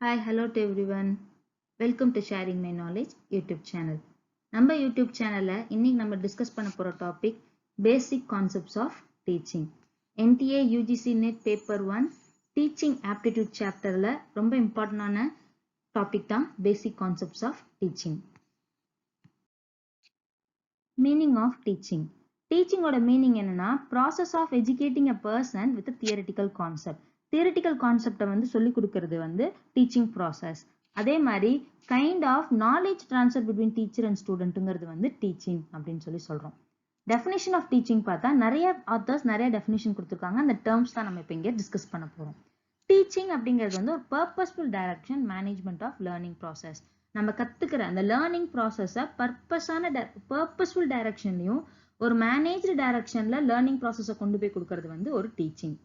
Hi, hello to everyone. Welcome to Sharing My Knowledge YouTube channel. நம்ம YouTube channel இன்னைக்கு நம்ம discuss பண்ண போற topic Basic Concepts of Teaching. NTA-UGC NET Paper 1 Teaching Aptitude chapterல ரொம்ப இம்பார்ட்டன்டான topic தான் Basic Concepts of Teaching. Meaning of Teaching. Teaching ஓட meaning என்னன்னா process of educating a person with a theoretical concept. Theoretical கான்செப்டை வந்து சொல்லி கொடுக்கறது வந்து டீச்சிங் ப்ராசஸ். அதே மாதிரி kind of knowledge transfer between teacher and ஸ்டூடெண்ட்டுங்கிறது வந்து டீச்சிங் அப்படின்னு சொல்லி சொல்றோம். டெஃபினேஷன் ஆஃப் டீச்சிங் பார்த்தா நிறைய ஆத்தர்ஸ் நிறைய டெஃபினேஷன் கொடுத்துருக்காங்க. அந்த டேர்ம்ஸ் தான் நம்ம இப்போ இங்கே டிஸ்கஸ் பண்ண போறோம். டீச்சிங் அப்படிங்கிறது வந்து ஒரு purposeful direction management of learning process. நம்ம கத்துக்கிற அந்த லேர்னிங் ப்ராசஸை பர்பஸ்ஃபுல் டைரக்ஷன்லையும் ஒரு மேனேஜ்டு டைரக்ஷன்ல லேர்னிங் ப்ராசஸை கொண்டு போய் கொடுக்கறது வந்து ஒரு டீச்சிங்.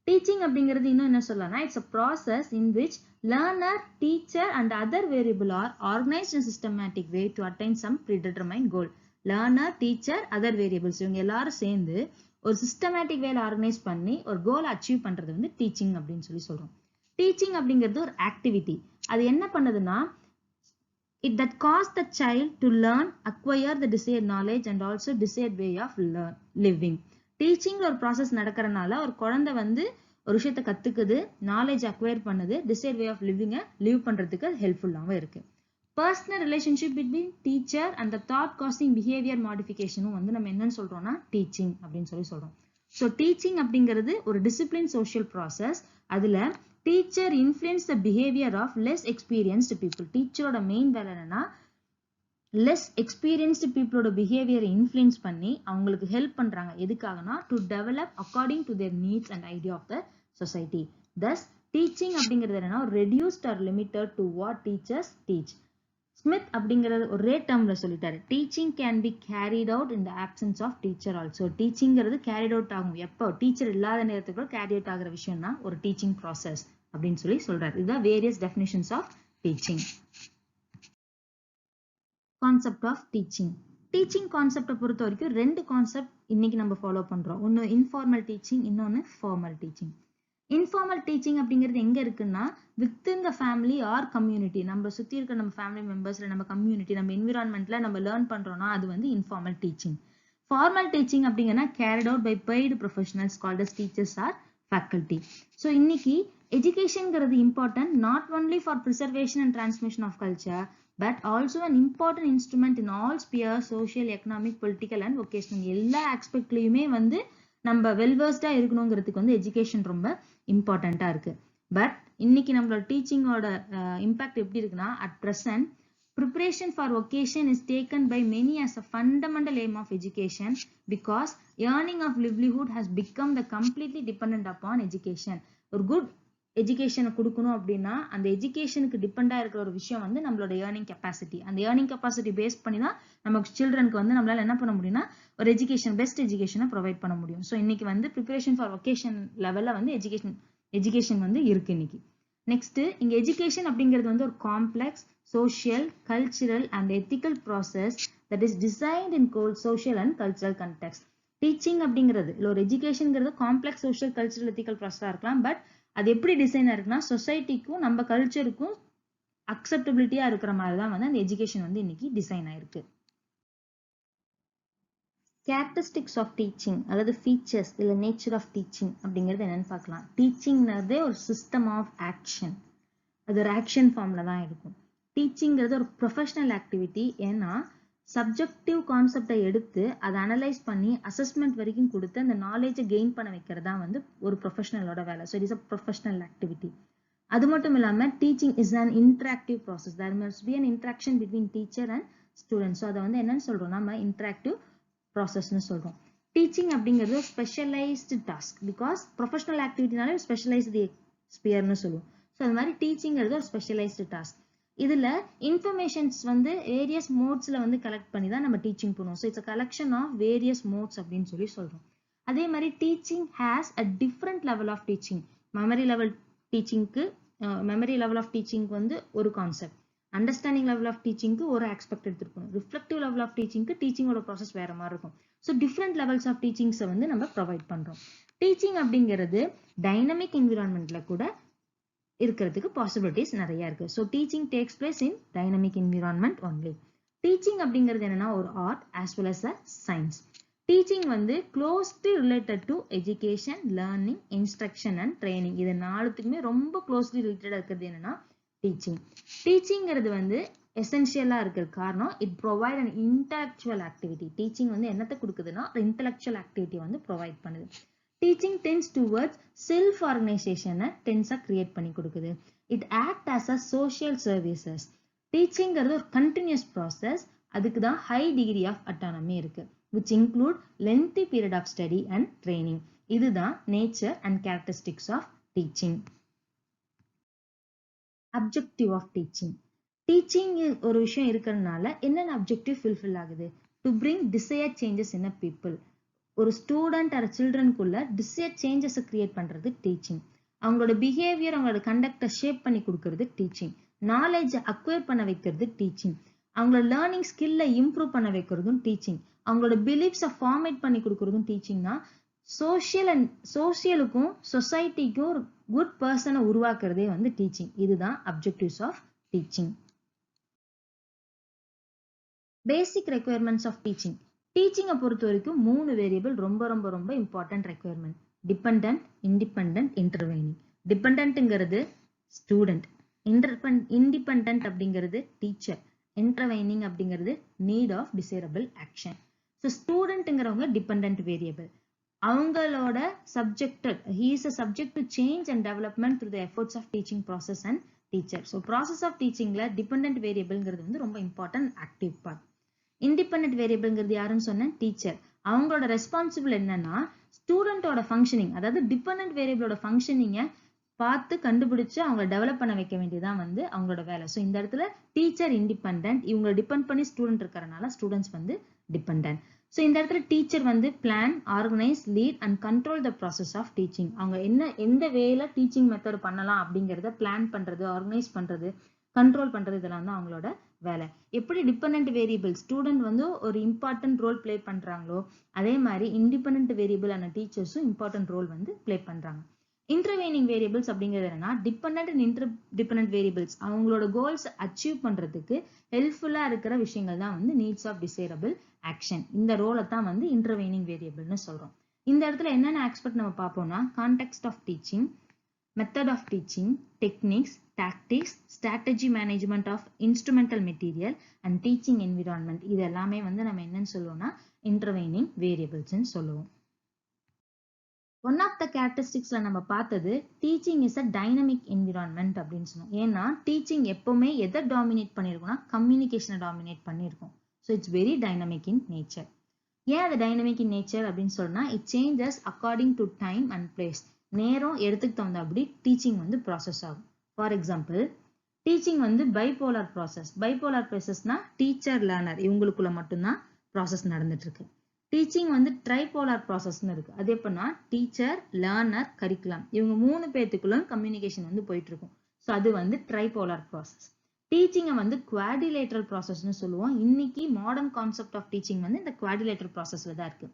Teaching அப்படிங்கிறது இன்னும் என்ன சொல்லலாம்னா it's a process in which learner, teacher and other variable are organized in a systematic way to attain some predetermined goal. Learner, teacher, other variables இவங்க எல்லாரும் சேர்ந்து ஒரு systematic வேல ஆர்கனைஸ் பண்ணி ஒரு கோல் அச்சீவ் பண்றது வந்து டீச்சிங் அப்படின்னு சொல்லி சொல்றோம். டீச்சிங் அப்படிங்கிறது ஒரு ஆக்டிவிட்டி. அது என்ன பண்ணுதுன்னா that cause the child to learn, acquire the desired knowledge and also desired way of living. Teaching ஒரு ப்ராசஸ் நடக்கிறனால ஒரு குழந்தை வந்து ஒரு விஷயத்தை கத்துக்குது, நாலேஜ் அக்வயர் பண்ணுது, டிசைட் வே ஆஃப் லிவிங்கை லிவ் பண்றதுக்கு ஹெல்ப்ஃபுல்லாகவும் இருக்கு. Personal relationship between teacher and taught casting behaviour மாடிஃபிகேஷனும் வந்து நம்ம என்னன்னு சொல்றோம்னா டீச்சிங் அப்படின்னு சொல்லி சொல்றோம். ஸோ டீச்சிங் அப்படிங்கிறது ஒரு டிசிப்ளின் சோஷியல் ப்ராசஸ். அதுல teacher influence the behaviour of less experienced people. டீச்சரோட மெயின் வேலை என்னன்னா லெஸ் எக்ஸ்பீரியன்ஸ்டு பீப்புளோட பிஹேவியரை இன்ஃப்ளூயன்ஸ் பண்ணி அவங்களுக்கு ஹெல்ப் பண்றாங்க. எதுக்காகனா to develop according to their needs and idea of the society. Thus teaching அப்படிங்கிறது என்னன்னா reduced or limited to what teachers teach. Smith அப்படிங்கிறது ஒரே டேர்ம்ல சொல்லிட்டாரு. Teaching can be carried out in the absence of teacher also. டீச்சிங்கிறது carried out ஆகும் எப்போ teacher இல்லாத நேரத்துக்கு கேரி அவுட் ஆகிற விஷயம் தான் ஒரு டீச்சிங் ப்ராசஸ் அப்படின்னு சொல்லி சொல்றாரு. இதுதான் various definitions of teaching. Concept of teaching. Teaching கான்செப்டை பொறுத்த வரைக்கும் ரெண்டு கான்செப்ட் இன்னைக்கு நம்ம ஃபாலோ பண்றோம். ஒன்று இன்ஃபார்மல் டீச்சிங், இன்னொன்று ஃபார்மல் டீச்சிங். இன்ஃபார்மல் டீச்சிங் அப்படிங்கிறது எங்க இருக்குன்னா within the family or community. நம்ம சுத்தி இருக்க நம்ம ஃபேமிலி மெம்பர்ஸ்ல நம்ம கம்யூனிட்டி நம்ம என்விரான்மெண்ட்ல நம்ம லேர்ன் பண்றோம்னா அது வந்து இன்ஃபார்மல் டீச்சிங். ஃபார்மல் டீச்சிங் அப்படிங்கன்னா carried out by paid professionals called as teachers or faculty. So இன்னைக்கு எஜுகேஷன்ங்கிறது important not only for preservation and transmission of culture but also an important instrument in all spheres, social, economic, political and vocational. எல்லா ஆஸ்பெக்ட்லயுமே வந்து நம்ம வெல்வர்ஸ்டா இருக்கணுங்கிறதுக்கு வந்து education ரொம்ப இம்பார்ட்டண்டா இருக்கு. But இன்னைக்கு நம்மளோட டீச்சிங்கோட இம்பாக்ட் எப்படி இருக்குன்னா at present preparation for vocation is taken by many as a fundamental aim of education because earning of livelihood has become the completely dependent upon education. ஒரு குட் எஜுகேஷனை கொடுக்கணும் அப்படின்னா அந்த எஜுகேஷனுக்கு டிபெண்டா இருக்கிற ஒரு விஷயம் வந்து நம்மளோட ஏர்னிங் கெப்பாசிட்டி. அந்த ஏர்னிங் கெப்பாசிட்டி பேஸ் பண்ணி தான் நமக்கு சில்ட்ரனுக்கு வந்து நம்மளால என்ன பண்ண முடியும்னா ஒரு எஜுகேஷன் பெஸ்ட் எஜுகேஷனை ப்ரொவைட் பண்ண முடியும். ஸோ இன்னைக்கு வந்து ப்ரிப்பரேஷன் ஃபார் வொகேஷன் லெவல்ல வந்து எஜுகேஷன் வந்து இருக்கு இன்னைக்கு. நெக்ஸ்ட் இங்க எஜுகேஷன் அப்படிங்கிறது வந்து ஒரு complex social cultural and ethical process that is designed in social and cultural context. Teaching அப்படிங்கிறது இல்லை ஒரு எஜுகேஷன்ங்கிறது காம்ப்ளெக்ஸ் சோஷியல் கல்ச்சுரல் எத்திக்கல் ப்ராசஸா இருக்கலாம். பட் அது எப்படி டிசைனா இருக்குன்னா சொசைட்டிக்கும் நம்ம கல்ச்சருக்கும் அக்செப்டபிலிட்டியா இருக்கிற மாதிரி தான் வந்து அந்த எஜுகேஷன் வந்து இன்னைக்கு டிசைன் ஆயிருக்கு. கேரக்டரிஸ்டிக்ஸ் ஆஃப் டீச்சிங் அதாவது ஃபீச்சர்ஸ் இல்லை நேச்சர் ஆஃப் டீச்சிங் அப்படிங்கிறது என்னன்னு பார்க்கலாம். டீச்சிங்கிறதே ஒரு சிஸ்டம் ஆஃப் ஆக்ஷன். அது ஒரு ஆக்ஷன் ஃபார்ம்ல தான் இருக்கும். டீச்சிங்கிறது ஒரு ப்ரொஃபஷனல் ஆக்டிவிட்டி. ஏன்னா சப்ஜெக்டிவ் கான்செப்டை எடுத்து அதை அனலைஸ் பண்ணி அசஸ்மெண்ட் வரைக்கும் கொடுத்து அந்த நாலேஜை கெயின் பண்ண வைக்கிறது தான் வந்து ஒரு ப்ரொஃபஷனலோட வேலை. So it is a professional activity. அது மட்டும் இல்லாமல் teaching is an interactive process. There must be an interaction between teacher and student. So அதை வந்து என்னன்னு சொல்றோம் நம்ம இன்டராக்டிவ் ப்ராசஸ்ன்னு சொல்றோம். டீச்சிங் அப்படிங்கிறது ஸ்பெஷலைஸ்டு டாஸ்க் பிகாஸ் ப்ரொஃபஷனல் ஆக்டிவிட்டினாலே ஸ்பெஷலைஸ்டு ஸ்பியர்னு சொல்லுவோம். ஸோ அது மாதிரி டீச்சிங்கிறது ஒரு ஸ்பெஷலைஸ்டு டாஸ்க். இதுல இன்ஃபர்மேஷன்ஸ் வந்து வேரியஸ் மோட்ஸ்ல வந்து கலெக்ட் பண்ணி தான் நம்ம டீச்சிங் பண்ணுவோம். So it's a collection of various modes அப்படின்னு சொல்லி சொல்றோம். அதே மாதிரி teaching has a different level of teaching. Memory level of டீச்சிங்க்கு வந்து ஒரு கான்செப்ட், அண்டர்ஸ்டாண்டிங் லெவல் ஆஃப் டீச்சிங்க்கு ஒரு ஆஸ்பெக்ட் எடுத்துருக்கணும், ரிஃப்ளெக்டிவ் லெவல் ஆஃப் டீச்சிங்க்கு டீச்சிங்கோட ப்ராசஸ் வேற மாதிரி இருக்கும். ஸோ டிஃப்ரெண்ட் லெவல்ஸ் ஆஃப் டீச்சிங்ஸை வந்து நம்ம ப்ரொவைட் பண்றோம். டீச்சிங் அப்படிங்கிறது டைனமிக் என்விரான்மெண்ட்ல கூட இருக்கிறதுக்கு பாசிபிலிட்டிஸ் நிறைய இருக்கு. So teaching takes place in dynamic environment only. Teaching அப்படிங்கிறது என்னன்னா ஒரு art as well as a science. Teaching வந்து closely related to education, learning, instruction and training. இது நாலுத்துக்குமே ரொம்ப க்ளோஸ்லி ரிலேட்டடா இருக்கிறது என்னன்னா டீச்சிங். டீச்சிங்கிறது வந்து எசென்ஷியலா இருக்கிற காரணம் it provide an intellectual activity. Teaching வந்து என்னத்தை கொடுக்குதுன்னா இன்டலெக்சுவல் ஆக்டிவிட்டி வந்து ப்ரொவைட் பண்ணுது. டீச்சிங் டென்ஸ் டுவர்ட்ஸ் செல்ஃப் ஆர்கனைசேஷனை டென்ஸா கிரியேட் பண்ணி கொடுக்குது. It act as a social services. டீச்சிங்கிறது ஒரு கண்டினியூஸ் ப்ராசஸ். அதுக்கு தான் ஹை டிகிரி ஆஃப் அட்டானமி இருக்கு, which include lengthy period of study and training. இதுதான் nature and characteristics of teaching. Objective of teaching. Teaching ஒரு விஷயம் இருக்கிறதுனால என்னென்ன objective fulfill ஆகுது? To bring desired changes in a people. ஒரு ஸ்டூடெண்ட் ஆர் சில்ட்ரனுக்குள்ள desired changes create பண்றது teaching. அவங்களோட பிஹேவியர், அவங்களோட கண்டக்டை ஷேப் பண்ணி கொடுக்கறது டீச்சிங். நாலேஜ் அக்வயர் பண்ண வைக்கிறது டீச்சிங். அவங்களோட லேர்னிங் ஸ்கில்லை இம்ப்ரூவ் பண்ண வைக்கிறதும் டீச்சிங். அவங்களோட பிலீஃப்ஸை ஃபார்மேட் பண்ணி கொடுக்கறதும் டீச்சிங் தான். சோஷியலுக்கும் சொசைட்டிக்கும் ஒரு குட் பர்சனை உருவாக்குறதே வந்து டீச்சிங். இதுதான் objectives of teaching. Basic requirements of teaching. டீச்சிங்கை பொறுத்த வரைக்கும் 3 வேரியபிள் ரொம்ப ரொம்ப ரொம்ப important requirement. Dependent, independent, intervening. டிபெண்டன்ட்ங்கிறது ஸ்டூடெண்ட், இண்டிபெண்டன்ட் அப்படிங்கிறது டீச்சர், இன்டர்வெனிங் அப்படிங்கிறது need of desirable action. So ஸ்டூடெண்ட்ங்கிறவங்க டிபெண்டன்ட் வேரியபிள். அவங்களோட subjected, he is a subject to change and development through the efforts of teaching process and teacher. So process of டீச்சிங்ல dependent வேரியபிள்ங்கிறது வந்து ரொம்ப important active part. Independent வேரியபிள்ங்கிறது யாருன்னு சொன்னேன்? Teacher. அவங்களோட ரெஸ்பான்சிபிள் என்னன்னா ஸ்டூடெண்டோட ஃபங்க்ஷனிங், அதாவது டிபெண்டன்ட் வேரியபிளோட ஃபங்க்ஷனிங்கை பார்த்து கண்டுபிடிச்சு அவங்க டெவலப் பண்ண வைக்க வேண்டியதான் வந்து அவங்களோட வேலை. ஸோ இந்த இடத்துல டீச்சர் இண்டிபெண்டன்ட், இவங்களை டிபெண்ட் பண்ணி ஸ்டூடெண்ட் இருக்கிறனால ஸ்டூடெண்ட்ஸ் வந்து டிபெண்டன்ட். ஸோ இந்த இடத்துல டீச்சர் வந்து plan, organise, lead and control the process of teaching. அவங்க எந்த வேல டீச்சிங் மெத்தட் பண்ணலாம் அப்படிங்கிறத பிளான் பண்றது, ஆர்கனைஸ் பண்றது, கண்ட்ரோல் பண்றது, இதெல்லாம் தான் அவங்களோட வேலை. எப்படி டிபெண்டன்ட் வேரியபிள் ஸ்டூடெண்ட் வந்து ஒரு இம்பார்ட்டன்ட் ரோல் பிளே பண்றாங்களோ அதே மாதிரி இண்டிபெண்டன்ட் வேரியபிள் ஆன டீச்சர்ஸும் இம்பார்ட்டன்ட் ரோல் வந்து பிளே பண்றாங்க. இன்டர்வெனிங் வேரியபிள்ஸ் அப்படிங்கிறது என்னன்னா டிபெண்டன்ட் அண்ட் இன்டர்டிபெண்டன்ட் வேரியபிள்ஸ் அவங்களோட கோல்ஸ் அச்சீவ் பண்றதுக்கு ஹெல்ப்ஃபுல்லா இருக்கிற விஷயங்கள் தான் வந்து நீட்ஸ் ஆஃப் டிசைரபிள் ஆக்ஷன். இந்த ரோலை தான் வந்து இன்டர்வெனிங் வேரியபிள்னு சொல்றோம். இந்த இடத்துல என்னென்ன ஆஸ்பெக்ட் நம்ம பார்ப்போம்னா context of teaching, method of teaching, techniques, tactics, strategy management of instrumental material and teaching environment. இது எல்லாமே வந்து நம்ம என்னன்னு சொல்லுவோம்னா இன்டர்வெனிங் வேரியபிள்ஸ்ன்னு சொல்லுவோம். ஒன் ஆஃப் த கேரக்டரிஸ்டிக்ஸ்ல நம்ம பார்த்தது teaching is a dynamic environment அப்படின்னு சொன்னோம். ஏன்னா டீச்சிங் எப்பவுமே எதை டாமினேட் பண்ணியிருக்கும்னா கம்யூனிகேஷனை டாமினேட் பண்ணியிருக்கும். So it's very dynamic in nature. ஏன் அது டைனமிக் இன் நேச்சர் அப்படின்னு சொன்னா it changes according to time and place. நேரம் இடத்துக்கு தகுந்த அப்படி டீச்சிங் வந்து ப்ராசஸ் ஆகும். ஃபார் எக்ஸாம்பிள் டீச்சிங் வந்து பைபோலார் ப்ராசஸ். பைபோலார் ப்ராசஸ்னா டீச்சர் லேர்னர் இவங்களுக்குள்ள மட்டும்தான் ப்ராசஸ் நடந்துட்டு இருக்கு. டீச்சிங் வந்து ட்ரைபோலார் ப்ராசஸ்னு இருக்கு. அது எப்படின்னா டீச்சர், லேர்னர், கரிக்குலம் இவங்க 3 பேர்த்துக்குள்ள கம்யூனிகேஷன் வந்து போயிட்டு இருக்கும். ஸோ அது வந்து ட்ரைபோலார் ப்ராசஸ். டீச்சிங்கை வந்து குவாடிலேட்டரல் ப்ராசஸ்னு சொல்லுவோம். இன்னைக்கு மாடர்ன் கான்செப்ட் ஆஃப் டீச்சிங் வந்து இந்த குவாடிலேட்டரல் ப்ராசஸ்ல தான் இருக்கு.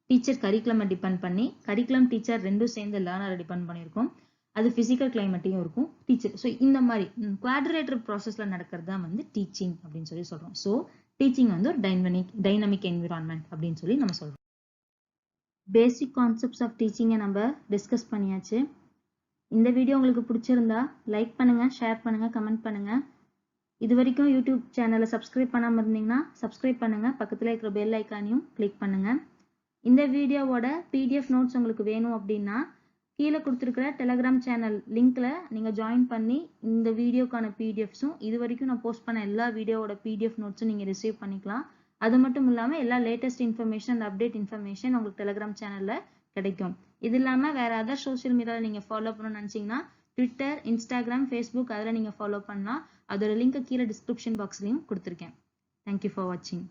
டீச்சர் கரிக்குலமை டிபெண்ட் பண்ணி, கரிக்குலம் டீச்சர் ரெண்டும் சேர்ந்து லேர்னரை டிபெண்ட் பண்ணியிருக்கோம். அது பிசிக்கல் கிளைமேட்டையும் இருக்கும் டீச்சர். ஸோ இந்த மாதிரி குவாடிலேட்டரல் ப்ராசஸ்ல நடக்கிறது தான் வந்து டீச்சிங் அப்படின்னு சொல்லி சொல்றோம். ஸோ டீச்சிங் வந்து ஒரு டைனமிக் என்விரான்மெண்ட் அப்படின்னு சொல்லி நம்ம சொல்றோம். பேசிக் கான்செப்ட்ஸ் ஆஃப் டீச்சிங்கை நம்ம டிஸ்கஸ் பண்ணியாச்சு. இந்த வீடியோ உங்களுக்கு பிடிச்சிருந்தா லைக் பண்ணுங்க, ஷேர் பண்ணுங்க, கமெண்ட் பண்ணுங்க. இது வரைக்கும் யூடியூப் சேனலை சப்ஸ்கிரைப் பண்ணாமல் இருந்தீங்கன்னா சப்ஸ்கிரைப் பண்ணுங்க. பக்கத்தில் இருக்கிற பெல் ஐக்கானையும் கிளிக் பண்ணுங்க. இந்த வீடியோவோட பிடிஎஃப் நோட்ஸ் உங்களுக்கு வேணும் அப்படின்னா கீழே கொடுத்துருக்கிற டெலகிராம் சேனல் லிங்க்ல நீங்க ஜாயின் பண்ணி இந்த வீடியோக்கான பிடிஎஃப்ஸும் இது வரைக்கும் நான் போஸ்ட் பண்ண எல்லா வீடியோவோட பிடிஎஃப் நோட்ஸும் நீங்க ரிசீவ் பண்ணிக்கலாம். அது மட்டும் இல்லாம எல்லா லேட்டஸ்ட் இன்ஃபர்மேஷன், அப்டேட் இன்ஃபர்மேஷன் உங்களுக்கு டெலகிராம் சேனல்ல கிடைக்கும். இது இல்லாம வேற அதர் சோஷியல் மீடியால நீங்க ஃபாலோ பண்ணணும்னு நினைச்சீங்கன்னா ட்விட்டர், இன்ஸ்டாகிராம், ஃபேஸ்புக் அதில் நீங்க ஃபாலோ பண்ணலாம். அதோட லிங்க் கீழே டிஸ்கிரிப்ஷன் பாக்ஸ்லயும் கொடுத்துருக்கேன். தேங்க்யூ ஃபார் வாட்சிங்.